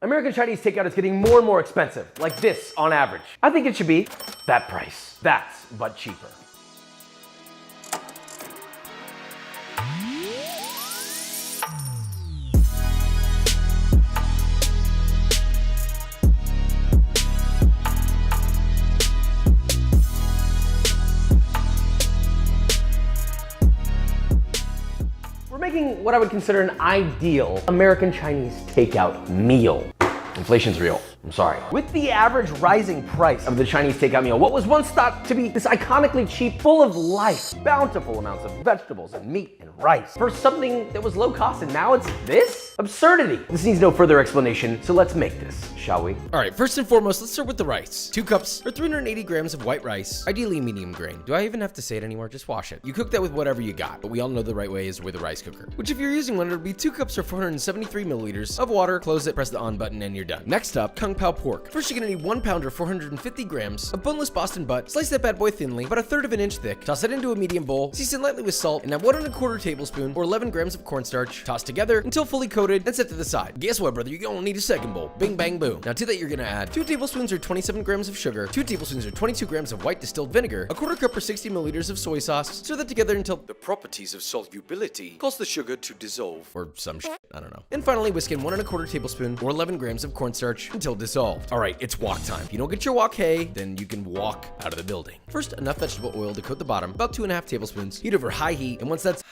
American Chinese takeout is getting more and more expensive, like this on average. I think it should be that price. That's but cheaper. We're making what I would consider an ideal American Chinese takeout meal. Inflation's real. I'm sorry. With the average rising price of the Chinese takeout meal, what was once thought to be this iconically cheap, full of life, bountiful amounts of vegetables and meat and rice, for something that was low cost, and now it's this? Absurdity. This needs no further explanation, so let's make this, shall we? All right, first and foremost, let's start with the rice. 2 cups or 380 grams of white rice, ideally medium grain. Do I even have to say it anymore? Just wash it. You cook that with whatever you got, but we all know the right way is with a rice cooker, which if you're using one, it would be 2 cups or 473 milliliters of water. Close it, press the on button, and you're done. Next up, Kung Pao pork. First, you're gonna need 1 pound or 450 grams of boneless Boston butt. Slice that bad boy thinly, about 1/3 of an inch thick. Toss it into a medium bowl. Season lightly with salt, and add 1 1/4 tablespoon or 11 grams of cornstarch. Toss together until fully coated and set to the side. Guess what, brother? You're gonna need a second bowl. Bing, bang, boom. Now to that, you're gonna add 2 tablespoons or 27 grams of sugar, 2 tablespoons or 22 grams of white distilled vinegar, 1/4 cup or 60 milliliters of soy sauce. Stir that together until the properties of solubility cause the sugar to dissolve, or some shit, I don't know. And finally, whisk in 1 1/4 tablespoon or 11 grams of cornstarch until dissolved. All right, it's wok time. If you don't get your wok hay, then you can walk out of the building. First, enough vegetable oil to coat the bottom, about 2.5 tablespoons. Heat over high heat, and once that's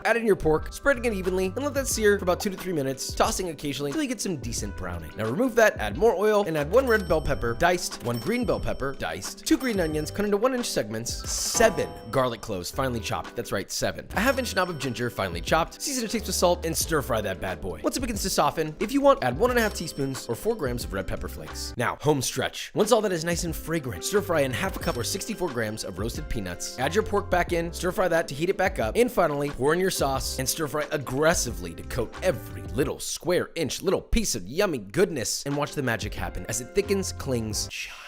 add in your pork, spreading it evenly, and let that sear for about 2 to 3 minutes, tossing occasionally until you get some decent browning. Now remove that, add more oil, and add 1 red bell pepper, diced, 1 green bell pepper, diced, 2 green onions, cut into 1-inch segments, 7 garlic cloves, finely chopped. That's right, 7. A 1/2-inch knob of ginger, finely chopped. Season to taste with salt, and stir fry that bad boy. Once it begins to soften, if you want, add 1.5 teaspoons or 4 grams of red pepper flakes. Now, home stretch. Once all that is nice and fragrant, stir fry in 1/2 cup or 64 grams of roasted peanuts. Add your pork back in, stir fry that to heat it back up, and finally, pour in your sauce and stir fry aggressively to coat every little square inch, little piece of yummy goodness, and watch the magic happen as it thickens, clings, shines.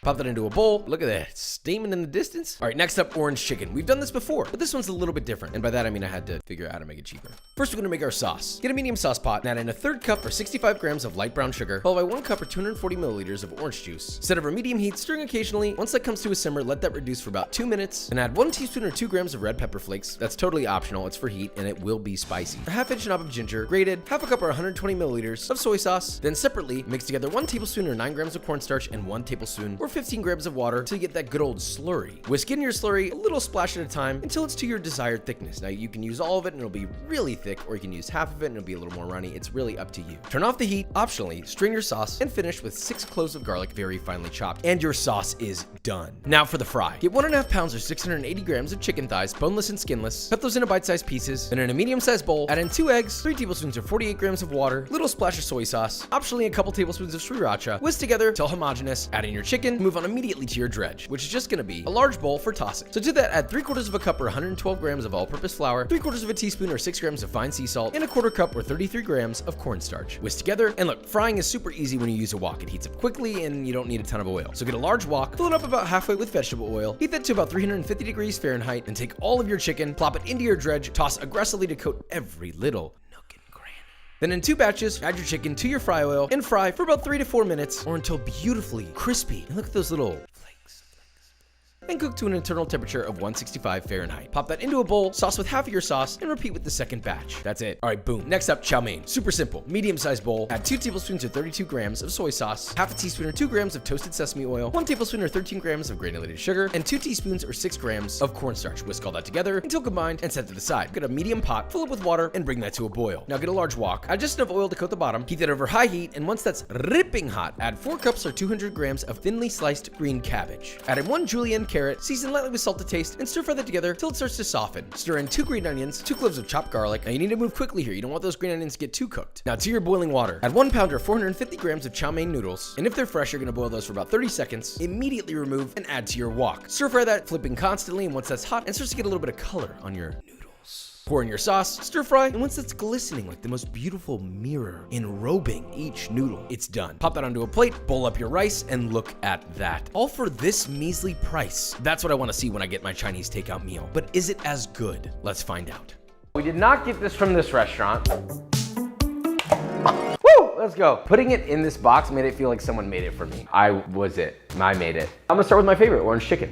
Pop that into a bowl. Look at that, it's steaming in the distance. All right, next up, orange chicken. We've done this before, but this one's a little bit different. And by that, I mean I had to figure out how to make it cheaper. First, we're gonna make our sauce. Get a medium sauce pot and add in 1/3 cup or 65 grams of light brown sugar, followed by 1 cup or 240 milliliters of orange juice. Set over medium heat, stirring occasionally. Once that comes to a simmer, let that reduce for about 2 minutes, and add 1 teaspoon or 2 grams of red pepper flakes. That's totally optional, it's for heat, and it will be spicy. A 1/2-inch knob of ginger, grated, 1/2 cup or 120 milliliters of soy sauce. Then separately, mix together 1 tablespoon or 9 grams of cornstarch and 1 tablespoon or 15 grams of water until you get that good old slurry. Whisk in your slurry a little splash at a time until it's to your desired thickness. Now you can use all of it and it'll be really thick, or you can use half of it and it'll be a little more runny. It's really up to you. Turn off the heat, optionally, strain your sauce, and finish with 6 cloves of garlic, very finely chopped, and your sauce is done. Now for the fry. Get 1.5 pounds or 680 grams of chicken thighs, boneless and skinless. Cut those into bite-sized pieces. Then in a medium-sized bowl, add in 2 eggs, 3 tablespoons or 48 grams of water, little splash of soy sauce, optionally a couple tablespoons of sriracha. Whisk together until homogeneous. Add in your chicken, move on immediately to your dredge, which is just gonna be a large bowl for tossing. So to that, add 3/4 of a cup or 112 grams of all-purpose flour, 3/4 of a teaspoon or 6 grams of fine sea salt, and 1/4 cup or 33 grams of cornstarch. Whisk together, and look, frying is super easy when you use a wok. It heats up quickly and you don't need a ton of oil. So get a large wok, fill it up about halfway with vegetable oil, heat that to about 350 degrees Fahrenheit, and take all of your chicken, plop it into your dredge, toss aggressively to coat every little nook and cranny. Then in 2 batches, add your chicken to your fry oil and fry for about 3 to 4 minutes, or until beautifully crispy. And look at those little and cook to an internal temperature of 165 Fahrenheit. Pop that into a bowl, sauce with half of your sauce, and repeat with the second batch. That's it. All right, boom. Next up, chow mein. Super simple. Medium-sized bowl. Add 2 tablespoons or 32 grams of soy sauce, 1/2 teaspoon or 2 grams of toasted sesame oil, 1 tablespoon or 13 grams of granulated sugar, and 2 teaspoons or 6 grams of cornstarch. Whisk all that together until combined and set to the side. Get a medium pot, fill it with water, and bring that to a boil. Now get a large wok. Add just enough oil to coat the bottom. Heat that over high heat, and once that's ripping hot, add 4 cups or 200 grams of thinly sliced green cabbage. Add in 1 julienne carrot, season lightly with salt to taste, and stir fry that together till it starts to soften. Stir in 2 green onions, 2 cloves of chopped garlic. Now you need to move quickly here. You don't want those green onions to get too cooked. Now to your boiling water, add 1 pound or 450 grams of chow mein noodles, and if they're fresh, you're gonna boil those for about 30 seconds. Immediately remove and add to your wok. Stir fry that, flipping constantly, and once that's hot and starts to get a little bit of color on your noodles, pour in your sauce, stir fry, and once it's glistening like the most beautiful mirror enrobing each noodle, it's done. Pop that onto a plate, bowl up your rice, and look at that. All for this measly price. That's what I want to see when I get my Chinese takeout meal. But is it as good? Let's find out. We did not get this from this restaurant. let's go. Putting it in this box made it feel like someone made it for me. I made it. I'm gonna start with my favorite, orange chicken.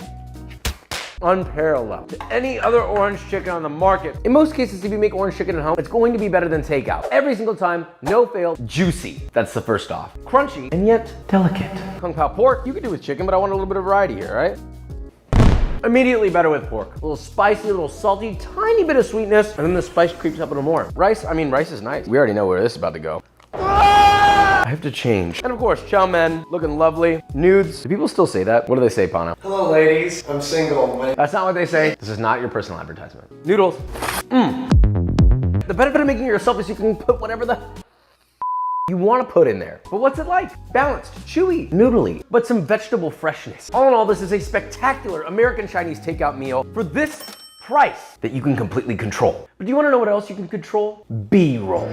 Unparalleled to any other orange chicken on the market. In most cases, if you make orange chicken at home, it's going to be better than takeout. Every single time, no fail, juicy. That's the first off. Crunchy, and yet delicate. Kung Pao pork, you could do with chicken, but I want a little bit of variety here, right? Immediately better with pork. A little spicy, a little salty, tiny bit of sweetness, and then the spice creeps up a little more. Rice is nice. We already know where this is about to go. I have to change. And of course, chow mein, looking lovely. Nudes. Do people still say that? What do they say, Pano? Hello, ladies. I'm single. That's not what they say. This is not your personal advertisement. Noodles. The benefit of making it yourself is you can put whatever the you want to put in there. But what's it like? Balanced, chewy, noodly, but some vegetable freshness. All in all, this is a spectacular American Chinese takeout meal for this price that you can completely control. But do you want to know what else you can control? B-roll.